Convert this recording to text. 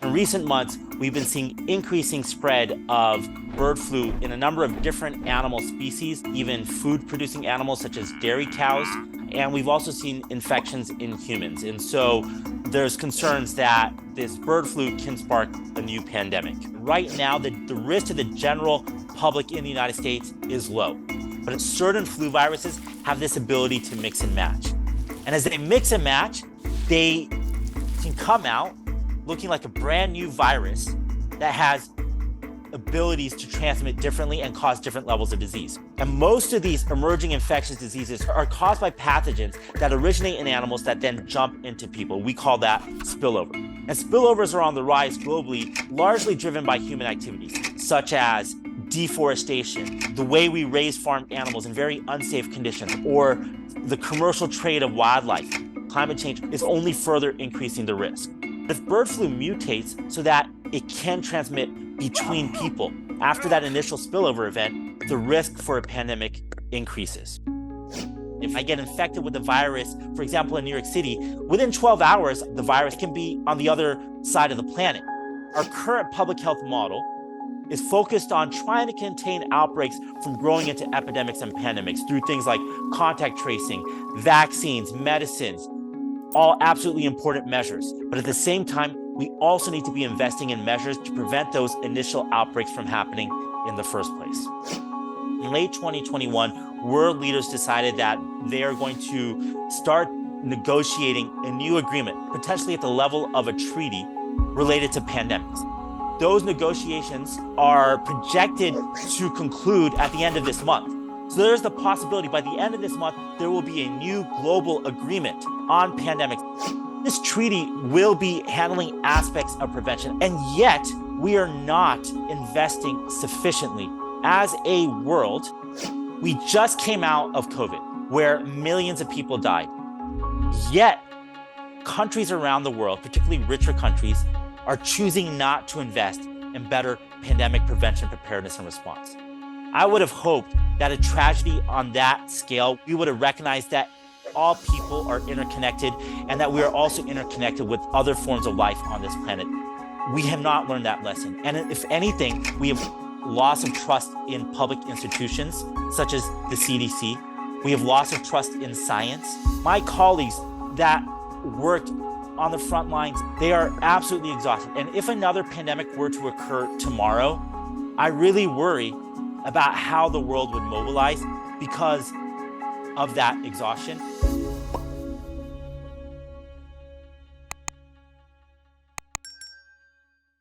In recent months, we've been seeing increasing spread of bird flu in a number of different animal species, even food-producing animals such as dairy cows, and we've also seen infections in humans. And so there's concerns that this bird flu can spark a new pandemic. Right now, the risk to the general public in the United States is low, but certain flu viruses have this ability to mix and match. And as they mix and match, they can come out looking like a brand new virus that has abilities to transmit differently and cause different levels of disease. And most of these emerging infectious diseases are caused by pathogens that originate in animals that then jump into people. We call that spillover. And spillovers are on the rise globally, largely driven by human activities, such as deforestation, the way we raise farm animals in very unsafe conditions, or the commercial trade of wildlife. Climate change is only further increasing the risk. If bird flu mutates so that it can transmit between people, after that initial spillover event, the risk for a pandemic increases. If I get infected with the virus, for example, in New York City, within 12 hours, the virus can be on the other side of the planet. Our current public health model is focused on trying to contain outbreaks from growing into epidemics and pandemics through things like contact tracing, vaccines, medicines, all absolutely important measures. But at the same time, we also need to be investing in measures to prevent those initial outbreaks from happening in the first place. In late 2021, world leaders decided that they are going to start negotiating a new agreement, potentially at the level of a treaty related to pandemics. Those negotiations are projected to conclude at the end of this month. So there's the possibility by the end of this month, there will be a new global agreement on pandemics. This treaty will be handling aspects of prevention, and yet we are not investing sufficiently. As a world, we just came out of COVID, where millions of people died. Yet, countries around the world, particularly richer countries, are choosing not to invest in better pandemic prevention, preparedness, and response. I would have hoped that a tragedy on that scale, we would have recognized that all people are interconnected and that we are also interconnected with other forms of life on this planet. We have not learned that lesson. And if anything, we have loss of trust in public institutions, such as the CDC. We have loss of trust in science. My colleagues that worked on the front lines, they are absolutely exhausted. And if another pandemic were to occur tomorrow, I really worry about how the world would mobilize because of that exhaustion.